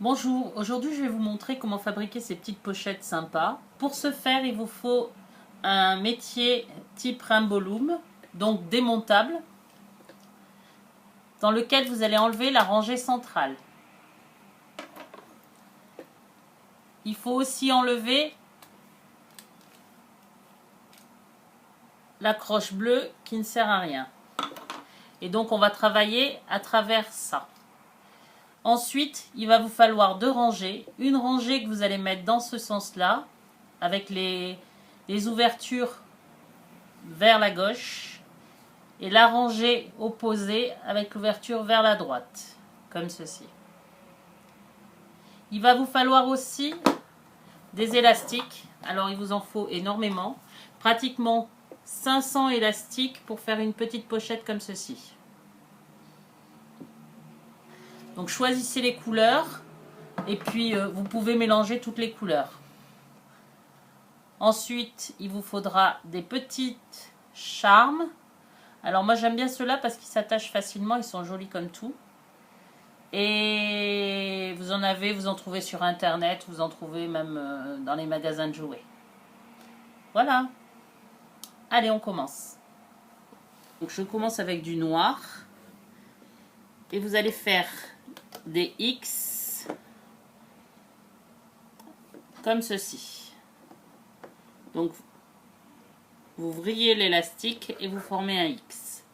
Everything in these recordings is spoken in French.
Bonjour, aujourd'hui je vais vous montrer comment fabriquer ces petites pochettes sympas. Pour ce faire, il vous faut un métier type Rimbolum, donc démontable, dans lequel vous allez enlever la rangée centrale. Il faut aussi enlever la croche bleue qui ne sert à rien. Et donc on va travailler à travers ça. Ensuite, il va vous falloir deux rangées. Une rangée que vous allez mettre dans ce sens-là, avec les ouvertures vers la gauche, et la rangée opposée avec l'ouverture vers la droite, comme ceci. Il va vous falloir aussi des élastiques. Alors il vous en faut énormément, pratiquement 500 élastiques pour faire une petite pochette comme ceci. Donc choisissez les couleurs et puis vous pouvez mélanger toutes les couleurs. Ensuite, il vous faudra des petites charmes. Alors moi j'aime bien ceux-là parce qu'ils s'attachent facilement, ils sont jolis comme tout. Et vous en trouvez sur internet, vous en trouvez même dans les magasins de jouets. Voilà. Allez, on commence. Donc je commence avec du noir. Et vous allez faire des X comme ceci. Donc vous vrillez l'élastique et vous formez un X.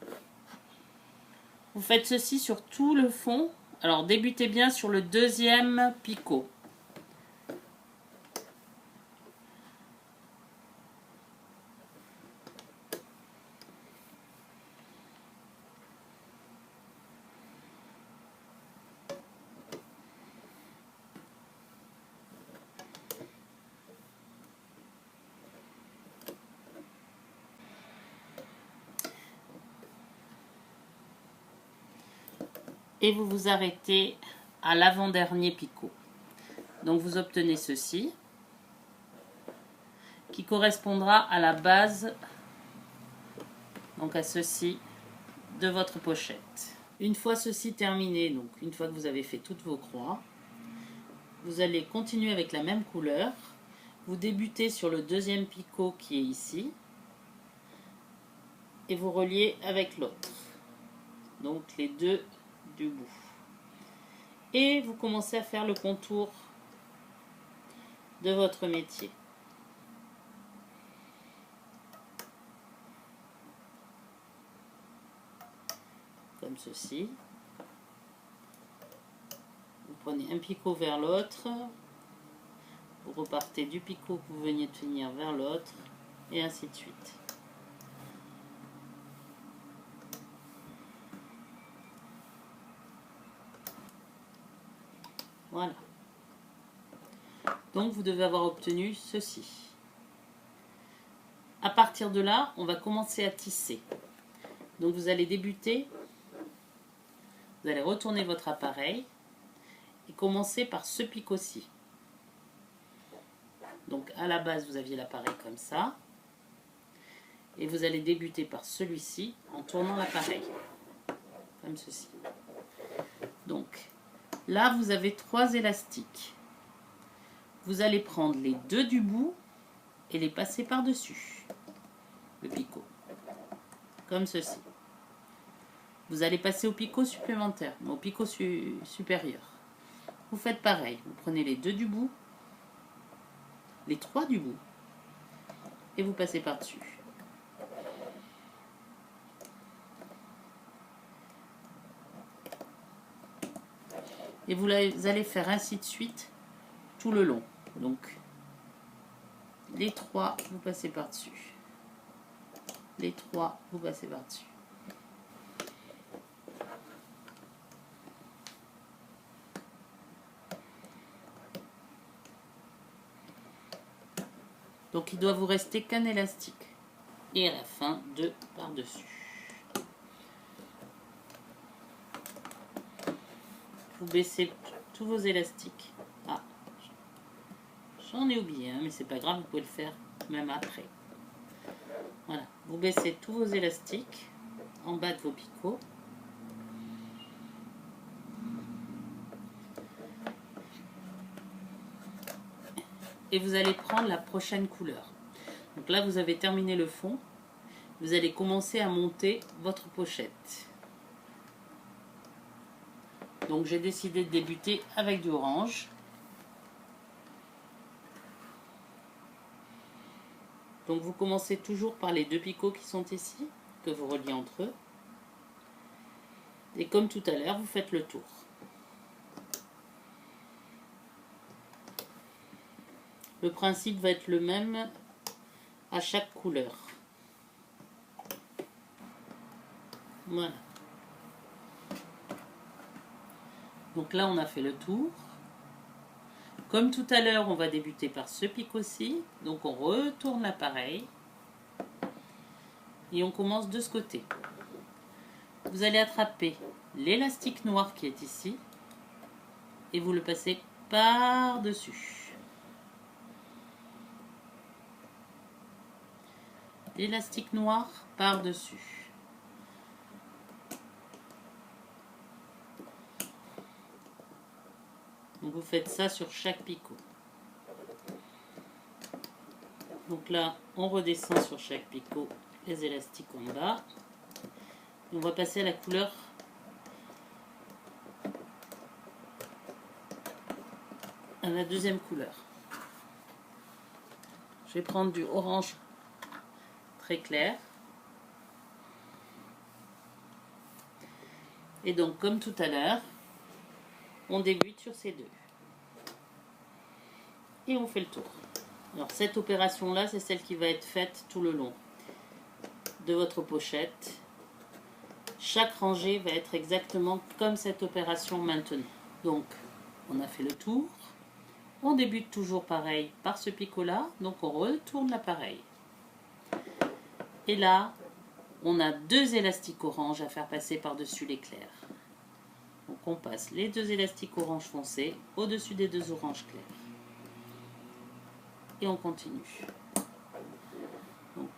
Vous faites ceci sur tout le fond. Alors débutez bien sur le deuxième picot. Et vous vous arrêtez à l'avant-dernier picot. Donc vous obtenez ceci, qui correspondra à la base, donc à ceci, de votre pochette. Une fois ceci terminé, donc une fois que vous avez fait toutes vos croix, vous allez continuer avec la même couleur. Vous débutez sur le deuxième picot qui est ici, et vous reliez avec l'autre. Donc les deux du bout. Et vous commencez à faire le contour de votre métier. Comme ceci. Vous prenez un picot vers l'autre. Vous repartez du picot que vous veniez de finir vers l'autre. Et ainsi de suite. Voilà. Donc vous devez avoir obtenu ceci. À partir de là, on va commencer à tisser. Donc vous allez débuter, vous allez retourner votre appareil et commencer par ce picot-ci. Donc à la base, vous aviez l'appareil comme ça. Et vous allez débuter par celui-ci en tournant l'appareil. Comme ceci. Donc là, vous avez 3 élastiques. Vous allez prendre les deux du bout et les passer par-dessus le picot. Comme ceci. Vous allez passer au picot supplémentaire, au picot supérieur. Vous faites pareil. Vous prenez les deux du bout, les 3 du bout, et vous passez par-dessus. Et vous allez faire ainsi de suite tout le long. Donc, les 3, vous passez par-dessus. Les 3, vous passez par-dessus. Donc il doit vous rester qu'un élastique. Et à la fin, 2 par-dessus. Vous baissez tous vos élastiques. Ah, j'en ai oublié, hein, mais c'est pas grave, vous pouvez le faire même après. Voilà, vous baissez tous vos élastiques en bas de vos picots. et vous allez prendre la prochaine couleur. Donc là, vous avez terminé le fond. Vous allez commencer à monter votre pochette. Donc j'ai décidé de débuter avec du orange. Donc vous commencez toujours par les deux picots qui sont ici, que vous reliez entre eux. Et comme tout à l'heure, vous faites le tour. Le principe va être le même à chaque couleur. Voilà. Donc là, on a fait le tour. Comme tout à l'heure, on va débuter par ce picot-ci. Donc on retourne l'appareil. Et on commence de ce côté. Vous allez attraper l'élastique noir qui est ici. Et vous le passez par-dessus. L'élastique noir par-dessus. Donc vous faites ça sur chaque picot. Donc là, on redescend sur chaque picot les élastiques en bas. Et on va passer à la couleur à la deuxième couleur. Je vais prendre du orange très clair. Et donc, comme tout à l'heure, on débute sur ces deux. Et on fait le tour. Alors cette opération-là, c'est celle qui va être faite tout le long de votre pochette. Chaque rangée va être exactement comme cette opération maintenant. Donc, on a fait le tour. On débute toujours pareil par ce picot-là. Donc, on retourne l'appareil. Et là, on a deux élastiques orange à faire passer par-dessus l'éclair. Donc, on passe les deux élastiques orange foncé au-dessus des deux oranges clairs. Et on continue. Donc,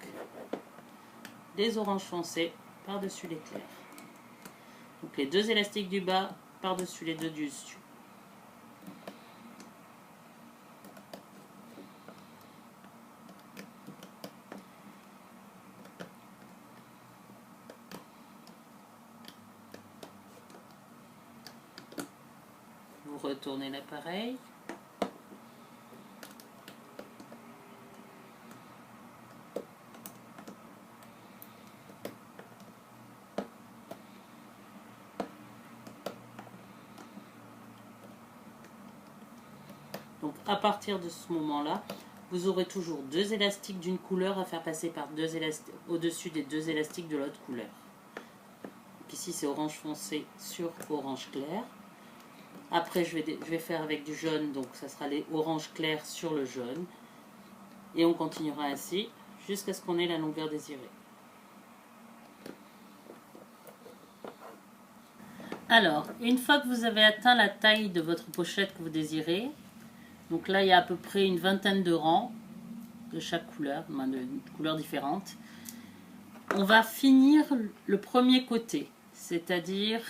les oranges foncés par-dessus l'éclair. Donc, les deux élastiques du bas par-dessus les deux du dessus. Vous retournez l'appareil. Donc à partir de ce moment-là, vous aurez toujours deux élastiques d'une couleur à faire passer par deux élastiques au-dessus des deux élastiques de l'autre couleur. Donc ici c'est orange foncé sur orange clair. Après je vais faire avec du jaune, donc ça sera les oranges clairs sur le jaune. Et on continuera ainsi jusqu'à ce qu'on ait la longueur désirée. Alors, une fois que vous avez atteint la taille de votre pochette que vous désirez, donc là il y a à peu près une vingtaine de rangs de chaque couleur, de couleurs différentes. On va finir le premier côté, c'est-à-dire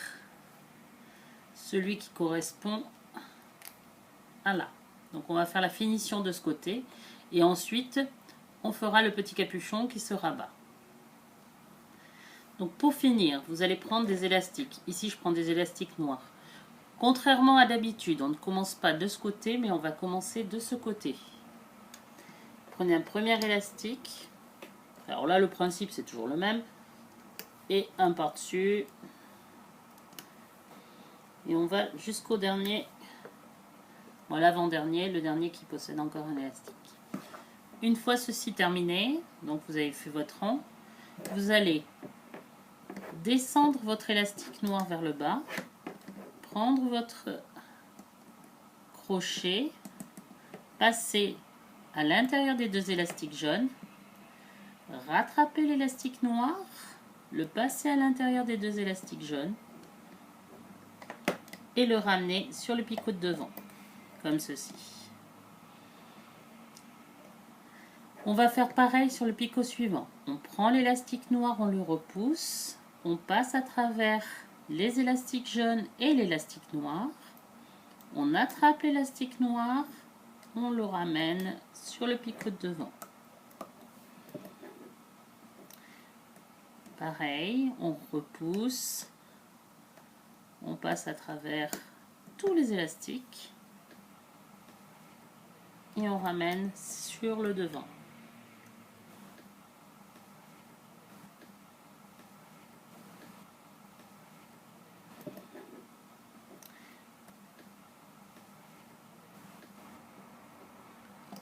celui qui correspond à là. Donc on va faire la finition de ce côté et ensuite on fera le petit capuchon qui sera bas. Donc pour finir, vous allez prendre des élastiques. Ici je prends des élastiques noirs. Contrairement à d'habitude, on ne commence pas de ce côté, mais on va commencer de ce côté. Prenez un premier élastique. Alors là, le principe, c'est toujours le même. Et un par-dessus. Et on va jusqu'au dernier. Bon, l'avant-dernier, le dernier qui possède encore un élastique. Une fois ceci terminé, donc vous avez fait votre rang, vous allez descendre votre élastique noir vers le bas. Prendre votre crochet, passer à l'intérieur des deux élastiques jaunes, rattraper l'élastique noir, le passer à l'intérieur des deux élastiques jaunes et le ramener sur le picot de devant, comme ceci. On va faire pareil sur le picot suivant. On prend l'élastique noir, on le repousse, on passe à travers les élastiques jaunes et l'élastique noir. On attrape l'élastique noir, on le ramène sur le picot de devant. Pareil, on repousse, on passe à travers tous les élastiques et on ramène sur le devant.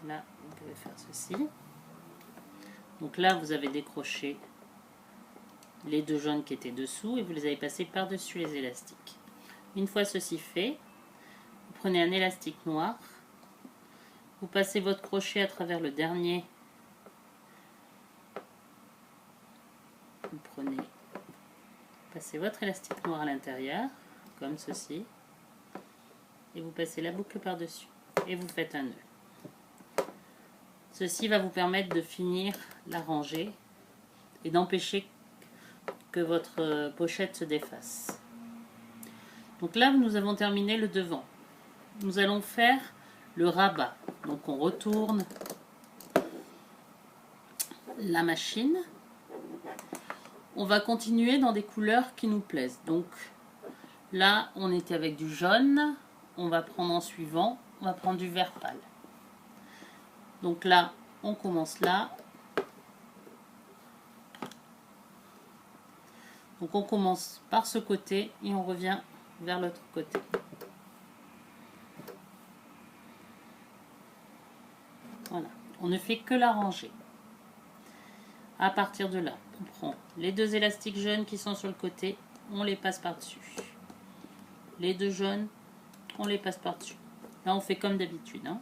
Là, vous pouvez faire ceci. Donc là, vous avez décroché les deux jaunes qui étaient dessous et vous les avez passés par-dessus les élastiques. Une fois ceci fait, vous prenez un élastique noir, vous passez votre crochet à travers le dernier. Vous prenez, passez votre élastique noir à l'intérieur, comme ceci, et vous passez la boucle par-dessus et vous faites un nœud. Ceci va vous permettre de finir la rangée et d'empêcher que votre pochette se défasse. Donc là, nous avons terminé le devant. Nous allons faire le rabat. Donc on retourne la machine. On va continuer dans des couleurs qui nous plaisent. Donc là, on était avec du jaune. On va prendre en suivant, on va prendre du vert pâle. Donc là, on commence là. Donc on commence par ce côté et on revient vers l'autre côté. Voilà, on ne fait que la rangée. À partir de là, on prend les deux élastiques jaunes qui sont sur le côté, on les passe par-dessus. Les deux jaunes, on les passe par-dessus. Là, on fait comme d'habitude, hein.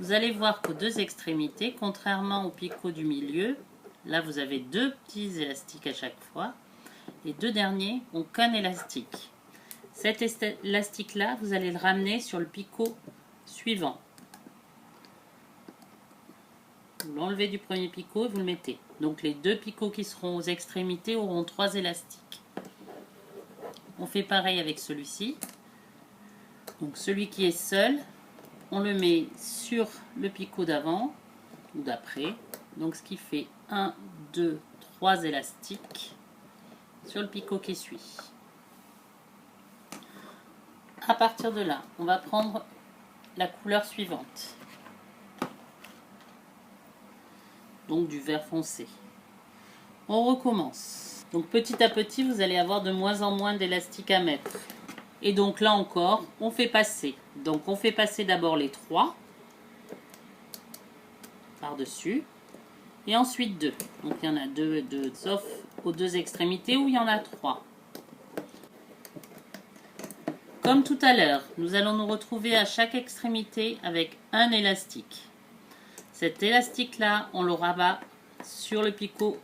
Vous allez voir qu'aux deux extrémités, contrairement au picot du milieu, là vous avez deux petits élastiques à chaque fois. Les deux derniers n'ont qu'un élastique. Cet élastique là, vous allez le ramener sur le picot suivant. Vous l'enlevez du premier picot et vous le mettez. Donc les deux picots qui seront aux extrémités auront 3 élastiques. On fait pareil avec celui-ci. Donc celui qui est seul, on le met sur le picot d'avant ou d'après. Donc ce qui fait 1, 2, 3 élastiques sur le picot qui suit. À partir de là, on va prendre la couleur suivante. Donc du vert foncé. On recommence. Donc petit à petit, vous allez avoir de moins en moins d'élastiques à mettre. Et donc là encore, on fait passer. Donc on fait passer d'abord les 3 par-dessus. Et ensuite 2. Donc il y en a 2, sauf aux deux extrémités où il y en a 3. Comme tout à l'heure, nous allons nous retrouver à chaque extrémité avec un élastique. Cet élastique-là, on le rabat sur le picot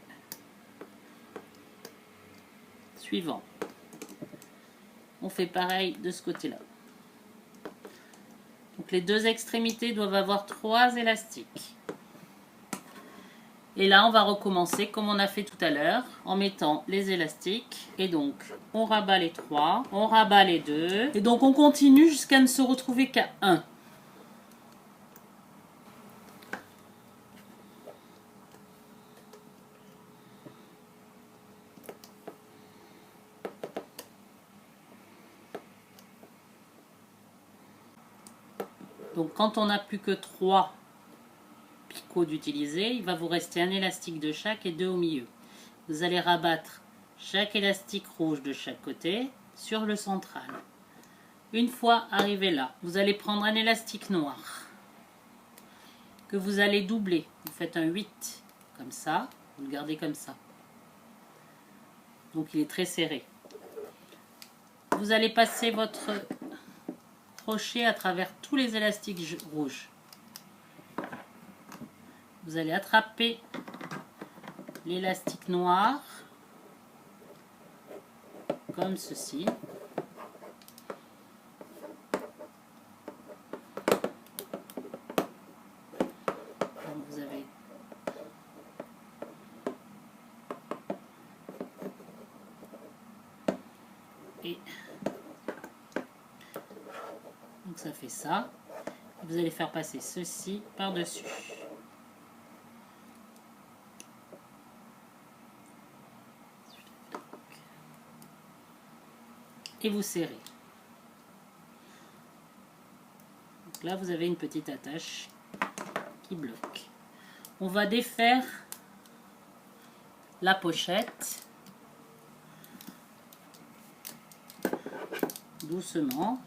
suivant. On fait pareil de ce côté-là. Donc les deux extrémités doivent avoir 3 élastiques. Et là, on va recommencer comme on a fait tout à l'heure, en mettant les élastiques. Et donc, on rabat les 3, on rabat les 2. Et donc, on continue jusqu'à ne se retrouver qu'à 1. Donc, quand on n'a plus que 3 picots d'utiliser, il va vous rester un élastique de chaque et 2 au milieu. Vous allez rabattre chaque élastique rouge de chaque côté sur le central. Une fois arrivé là, vous allez prendre un élastique noir que vous allez doubler. Vous faites un 8 comme ça, vous le gardez comme ça. Donc il est très serré. Vous allez passer votre crochet à travers tous les élastiques rouges. Vous allez attraper l'élastique noir comme ceci. Donc vous avez et donc ça fait ça. Vous allez faire passer ceci par-dessus. Et vous serrez. Donc là, vous avez une petite attache qui bloque. On va défaire la pochette doucement.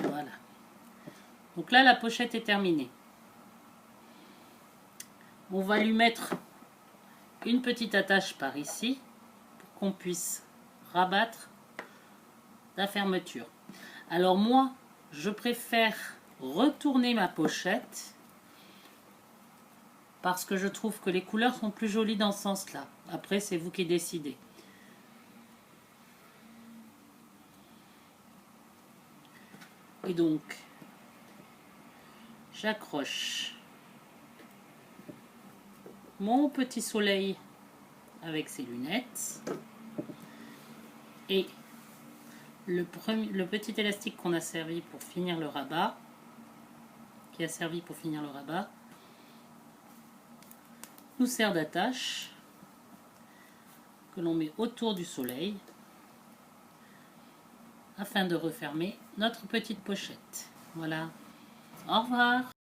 Voilà. Donc là, la pochette est terminée. On va lui mettre une petite attache par ici pour qu'on puisse rabattre la fermeture. Alors moi, je préfère retourner ma pochette parce que je trouve que les couleurs sont plus jolies dans ce sens-là. Après, c'est vous qui décidez. Et donc, j'accroche mon petit soleil avec ses lunettes et le petit élastique qu'on a servi pour finir le rabat, nous sert d'attache que l'on met autour du soleil afin de refermer notre petite pochette. Voilà. Au revoir.